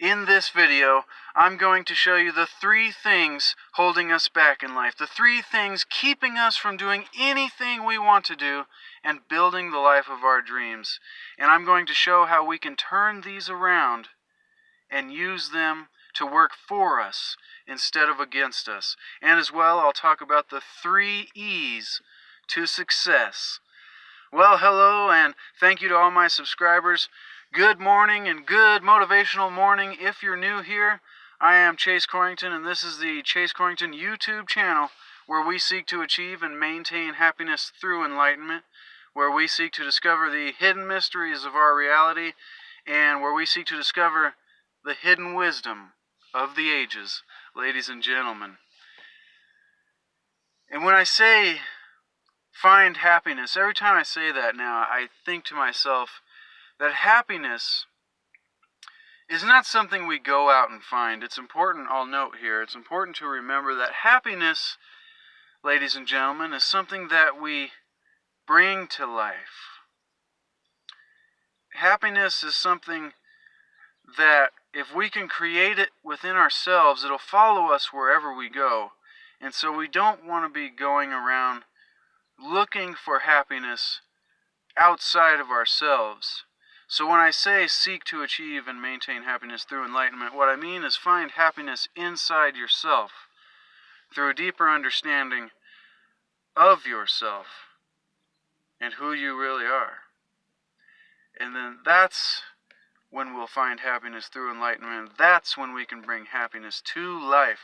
In this video, I'm going to show you the 3 things holding us back in life. The 3 things keeping us from doing anything we want to do and building the life of our dreams. And I'm going to show how we can turn these around and use them to work for us instead of against us. And as well, I'll talk about the 3 E's to success. Well, hello, and thank you to all my subscribers. Good morning and good motivational morning. If you're new here, I am Chase Courington, and this is the Chase Courington YouTube channel, where we seek to achieve and maintain happiness through enlightenment, where we seek to discover the hidden mysteries of our reality, and where we seek to discover the hidden wisdom of the ages, ladies and gentlemen. And when I say find happiness, every time I say that now, I think to myself that happiness is not something we go out and find. It's important, I'll note here, it's important to remember that happiness, ladies and gentlemen, is something that we bring to life. Happiness is something that if we can create it within ourselves, it'll follow us wherever we go. And so we don't want to be going around looking for happiness outside of ourselves. So when I say seek to achieve and maintain happiness through enlightenment, what I mean is find happiness inside yourself through a deeper understanding of yourself and who you really are. And then that's when we'll find happiness through enlightenment. That's when we can bring happiness to life.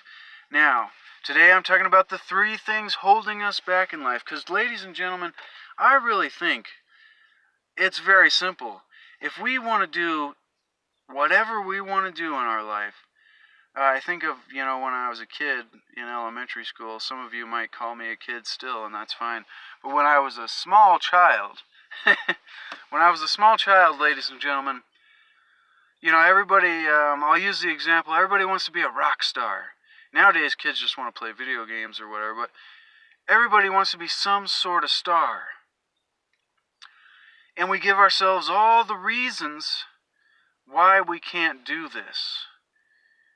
Now, today I'm talking about the 3 things holding us back in life. Because, ladies and gentlemen, I really think it's very simple. If we want to do whatever we want to do in our life, I think of, when I was a kid in elementary school. Some of you might call me a kid still, and that's fine. But when I was a small child, ladies and gentlemen, everybody, I'll use the example, everybody wants to be a rock star. Nowadays, kids just want to play video games or whatever, but everybody wants to be some sort of star. And we give ourselves all the reasons why we can't do this.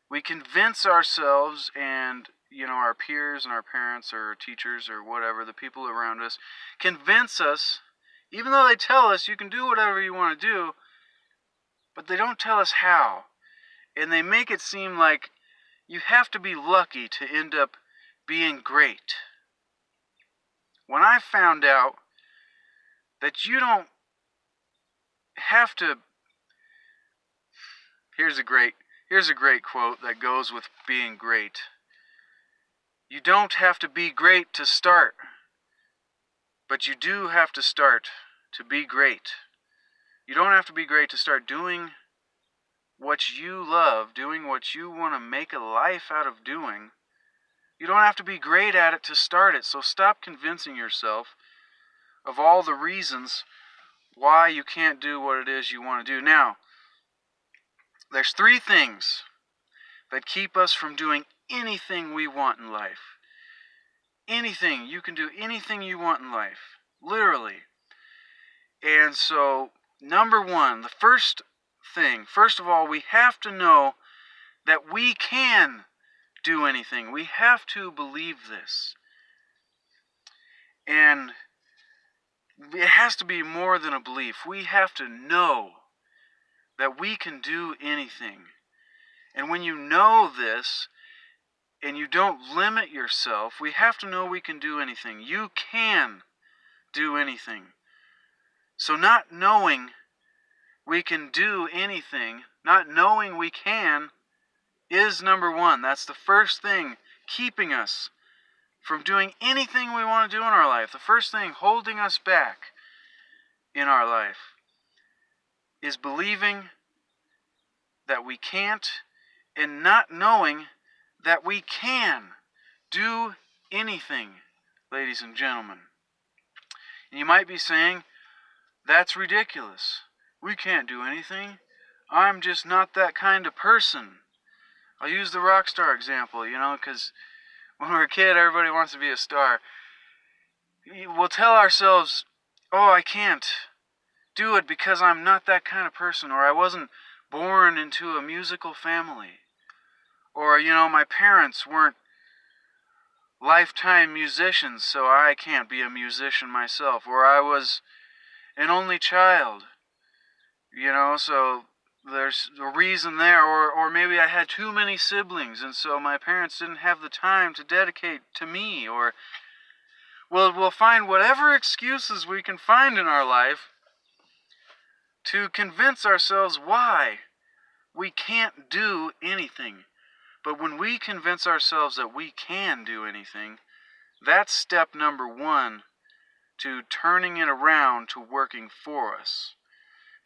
We convince ourselves and, our peers and our parents or teachers or whatever, the people around us, convince us, even though they tell us you can do whatever you want to do, but they don't tell us how. And they make it seem like you have to be lucky to end up being great. When I found out that you don't have to, here's a great quote that goes with being great. You don't have to be great to start, but you do have to start to be great. You don't have to be great to start doing what you love, doing what you want to make a life out of doing. You don't have to be great at it to start it, so stop convincing yourself of all the reasons why you can't do what it is you want to do. Now, there's 3 things that keep us from doing anything we want in life. Anything. You can do anything you want in life. Literally. And so, number 1, the first thing, first of all, we have to know that we can do anything. We have to believe this. And it has to be more than a belief. We have to know that we can do anything. And when you know this, and you don't limit yourself, we have to know we can do anything. You can do anything. So not knowing we can do anything, not knowing we can, is number 1. That's the first thing keeping us from doing anything we want to do in our life. The first thing holding us back in our life is believing that we can't and not knowing that we can do anything, ladies and gentlemen. And you might be saying, that's ridiculous. We can't do anything. I'm just not that kind of person. I'll use the rock star example, because when we're a kid, everybody wants to be a star. We'll tell ourselves, oh, I can't do it because I'm not that kind of person, or I wasn't born into a musical family. Or, my parents weren't lifetime musicians, so I can't be a musician myself. Or I was an only child, so there's a reason there. Or maybe I had too many siblings, and so my parents didn't have the time to dedicate to me. Or we'll find whatever excuses we can find in our life to convince ourselves why we can't do anything. But when we convince ourselves that we can do anything, that's step number one to turning it around to working for us.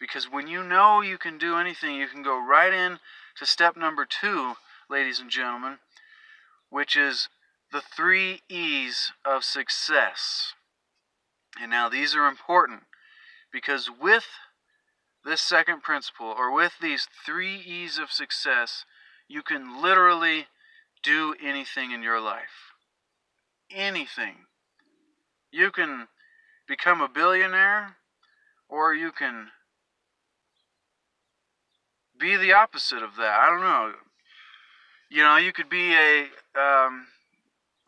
Because when you know you can do anything, you can go right in to step number two, ladies and gentlemen, which is the 3 E's of success. And now these are important, because with this second principle, or with these 3 E's of success, you can literally do anything in your life. Anything. You can become a billionaire, or you can be the opposite of that. I don't know. You could be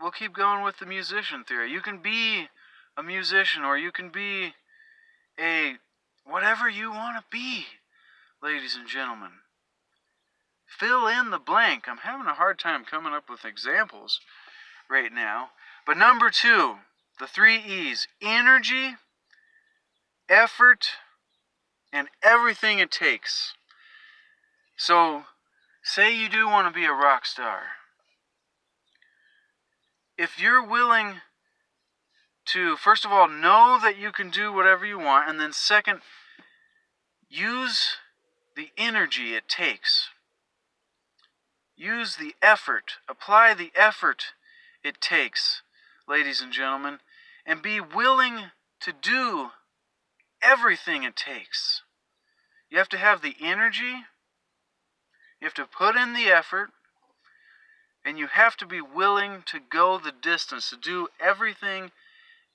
we'll keep going with the musician theory. You can be a musician, or you can be whatever you want to be, ladies and gentlemen. Fill in the blank. I'm having a hard time coming up with examples right now. But number 2, the 3 E's: energy, effort, and everything it takes. So, say you do want to be a rock star. If you're willing to, first of all, know that you can do whatever you want, and then second, use the energy it takes. Use the effort. Apply the effort it takes, ladies and gentlemen, and be willing to do everything it takes. You have to have the energy, you have to put in the effort, and you have to be willing to go the distance, to do everything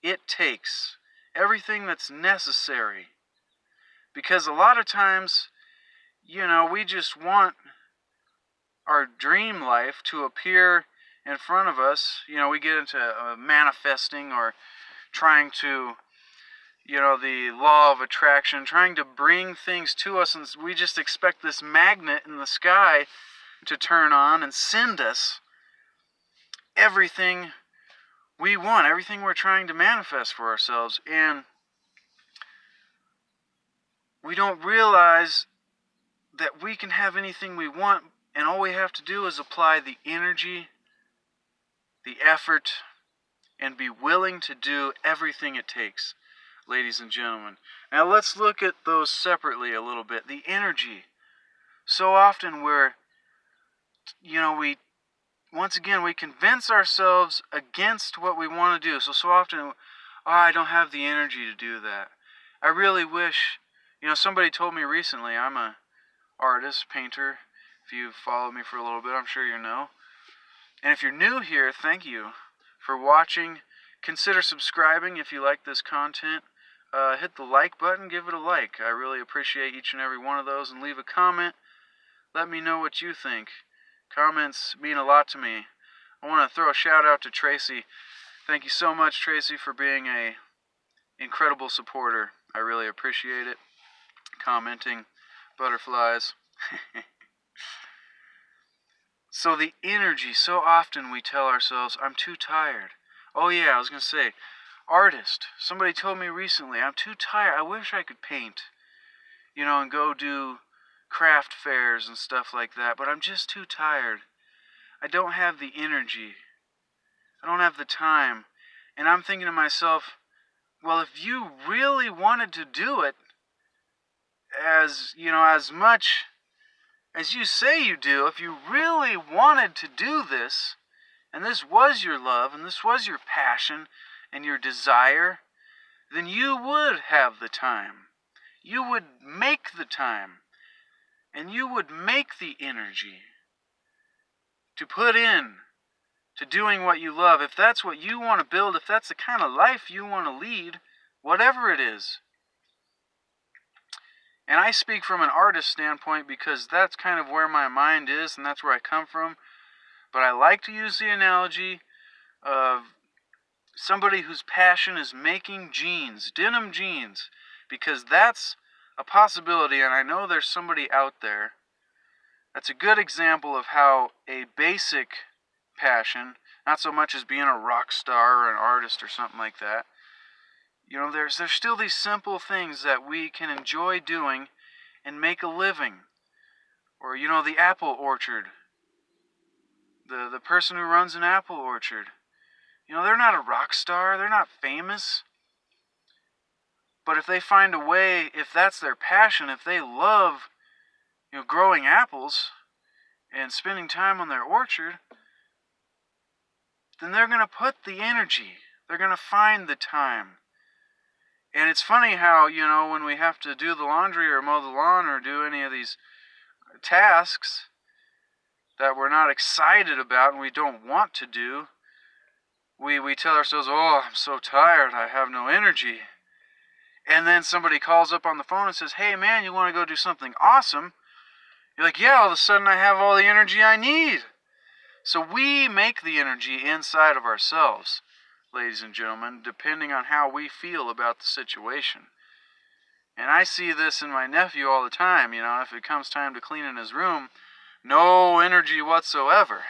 it takes, everything that's necessary. Because a lot of times, we just want our dream life to appear in front of us. We get into manifesting, or trying to, the law of attraction, trying to bring things to us, and we just expect this magnet in the sky to turn on and send us everything we want, everything we're trying to manifest for ourselves. And we don't realize that we can have anything we want, and all we have to do is apply the energy, the effort, and be willing to do everything it takes, ladies and gentlemen. Now let's look at those separately a little bit. The energy. So often we convince ourselves against what we want to do. So often, I don't have the energy to do that. I really wish, somebody told me recently, I'm a artist, painter. If you've followed me for a little bit, I'm sure you know. And if you're new here, thank you for watching. Consider subscribing if you like this content. Hit the like button, give it a like. I really appreciate each and every one of those. And leave a comment. Let me know what you think. Comments mean a lot to me. I want to throw a shout out to Tracy. Thank you so much, Tracy, for being a incredible supporter. I really appreciate it. Commenting, butterflies. So the energy, so often we tell ourselves, I'm too tired. Oh yeah, I was going to say, artist. Somebody told me recently, I'm too tired. I wish I could paint, and go do craft fairs and stuff like that, but I'm just too tired. I don't have the energy. I don't have the time. And I'm thinking to myself, well, if you really wanted to do it as much as you say you do, if you really wanted to do this, and this was your love, and this was your passion and your desire, then you would have the time. You would make the time. And you would make the energy to put in to doing what you love. If that's what you want to build, if that's the kind of life you want to lead, whatever it is. And I speak from an artist standpoint because that's kind of where my mind is and that's where I come from. But I like to use the analogy of somebody whose passion is making jeans, denim jeans, because that's a possibility, and I know there's somebody out there that's a good example of how a basic passion, not so much as being a rock star or an artist or something like that, there's still these simple things that we can enjoy doing and make a living. Or, the apple orchard. The person who runs an apple orchard. They're not a rock star, they're not famous. But if they find a way, if that's their passion, if they love, growing apples and spending time on their orchard, then they're going to put the energy. They're going to find the time. And it's funny how, when we have to do the laundry or mow the lawn or do any of these tasks that we're not excited about and we don't want to do, we tell ourselves, oh, I'm so tired, I have no energy. And then somebody calls up on the phone and says, hey man, you want to go do something awesome? You're like, yeah, all of a sudden I have all the energy I need. So we make the energy inside of ourselves, ladies and gentlemen, depending on how we feel about the situation. And I see this in my nephew all the time. If it comes time to clean in his room, no energy whatsoever.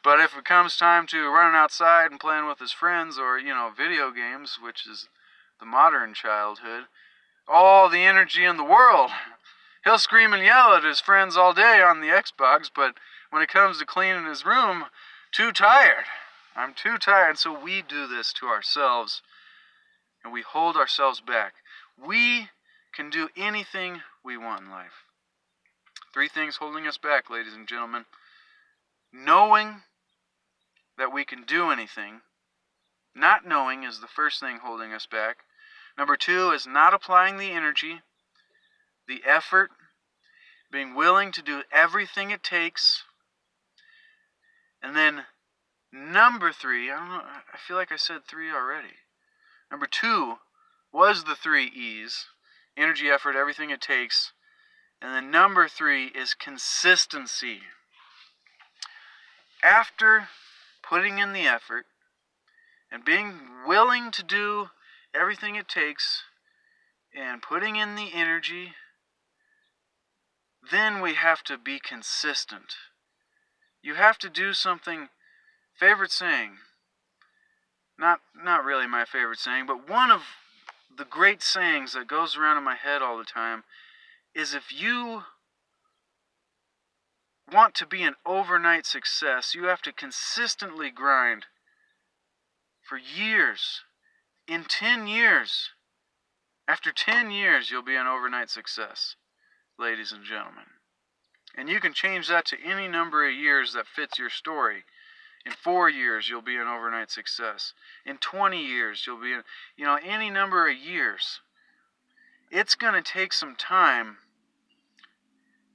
But if it comes time to running outside and playing with his friends or, video games, which is the modern childhood, all the energy in the world. He'll scream and yell at his friends all day on the Xbox, but when it comes to cleaning his room, too tired. I'm too tired. So we do this to ourselves, and we hold ourselves back. We can do anything we want in life. 3 things holding us back, ladies and gentlemen. Knowing that we can do anything. Not knowing is the first thing holding us back. Number 2 is not applying the energy, the effort, being willing to do everything it takes. And then number 3, I feel like I said 3 already. Number 2 was the 3 E's, energy, effort, everything it takes. And then number 3 is consistency. After putting in the effort and being willing to do everything it takes and putting in the energy, then we have to be consistent. You have to do something. Favorite saying, not really my favorite saying, but one of the great sayings that goes around in my head all the time is, if you want to be an overnight success, you have to consistently grind for years. In 10 years, after 10 years, you'll be an overnight success, ladies and gentlemen. And you can change that to any number of years that fits your story. In 4 years, you'll be an overnight success. In 20 years, you'll be, any number of years. It's going to take some time.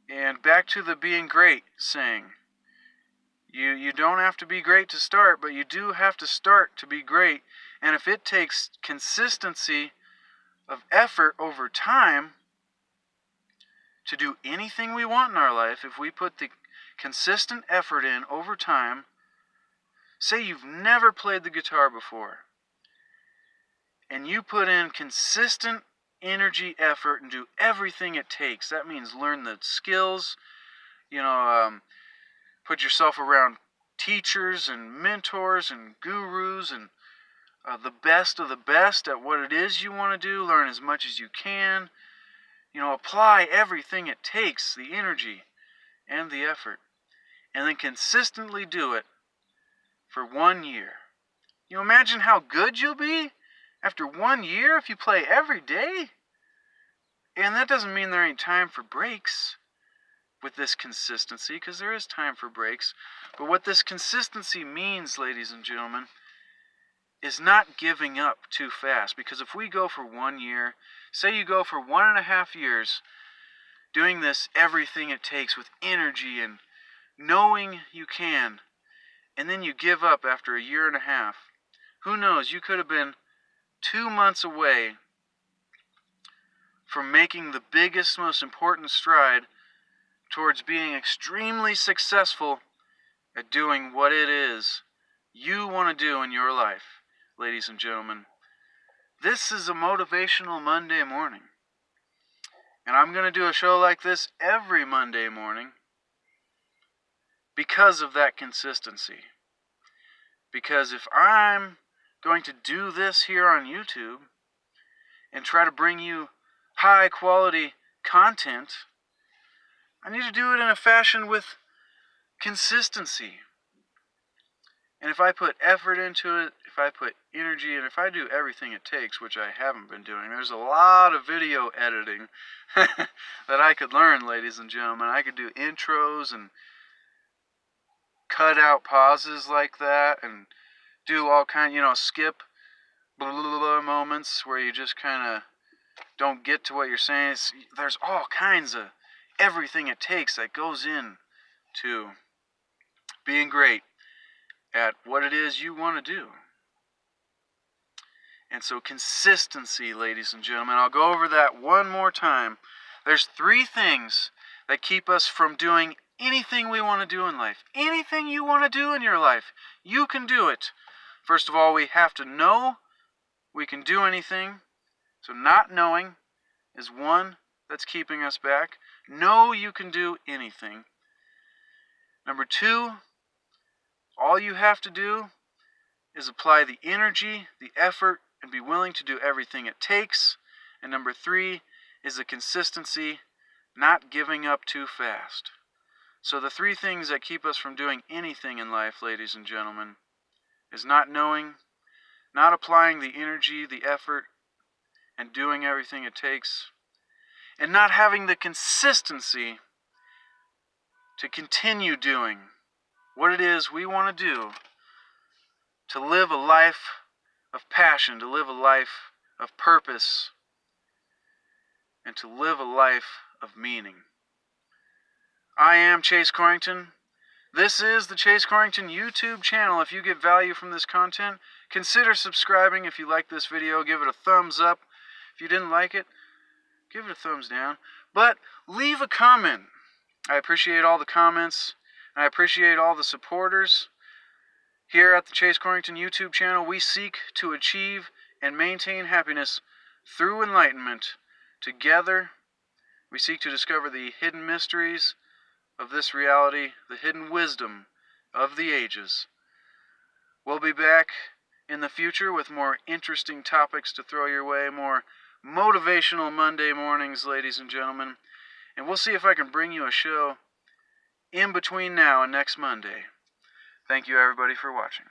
And back to the being great saying. You don't have to be great to start, but you do have to start to be great. And if it takes consistency of effort over time to do anything we want in our life, if we put the consistent effort in over time, say you've never played the guitar before, and you put in consistent energy, effort, and do everything it takes. That means learn the skills, put yourself around teachers and mentors and gurus and the best of the best at what it is you want to do. Learn as much as you can. Apply everything it takes, the energy and the effort, and then consistently do it for 1 year. Imagine how good you'll be after 1 year if you play every day. And that doesn't mean there ain't time for breaks with this consistency, because there is time for breaks. But what this consistency means, ladies and gentlemen, is not giving up too fast. Because if we go for 1 year, say you go for 1.5 years doing this everything it takes with energy and knowing you can, and then you give up after 1.5 years, who knows, you could have been 2 months away from making the biggest, most important stride towards being extremely successful at doing what it is you want to do in your life, ladies and gentlemen. This is a motivational Monday morning. And I'm going to do a show like this every Monday morning because of that consistency. Because if I'm going to do this here on YouTube and try to bring you high quality content, I need to do it in a fashion with consistency. And if I put effort into it, if I put energy, and if I do everything it takes, which I haven't been doing, there's a lot of video editing that I could learn, ladies and gentlemen. I could do intros and cut out pauses like that and do all kind, skip blah, blah, blah moments where you just kind of don't get to what you're saying. There's all kinds of everything it takes that goes in to being great at what it is you want to do. And so consistency, ladies and gentlemen, I'll go over that one more time. There's 3 things that keep us from doing anything we want to do in life. Anything you want to do in your life, you can do it. First of all, we have to know we can do anything. So not knowing is one that's keeping us back. Know you can do anything. Number 2, all you have to do is apply the energy, the effort, and be willing to do everything it takes. And number 3 is the consistency, not giving up too fast. So the 3 things that keep us from doing anything in life, ladies and gentlemen, is not knowing, not applying the energy, the effort, and doing everything it takes, and not having the consistency to continue doing what it is we want to do, to live a life of passion, to live a life of purpose, and to live a life of meaning. I am Chase Courington. This is the Chase Courington YouTube channel. If you get value from this content, consider subscribing. If you like this video, give it a thumbs up. If you didn't like it, give it a thumbs down. But leave a comment. I appreciate all the comments, and I appreciate all the supporters. Here at the Chase Courington YouTube channel, we seek to achieve and maintain happiness through enlightenment. Together, we seek to discover the hidden mysteries of this reality, the hidden wisdom of the ages. We'll be back in the future with more interesting topics to throw your way, more motivational Monday mornings, ladies and gentlemen. And we'll see if I can bring you a show in between now and next Monday. Thank you, everybody, for watching.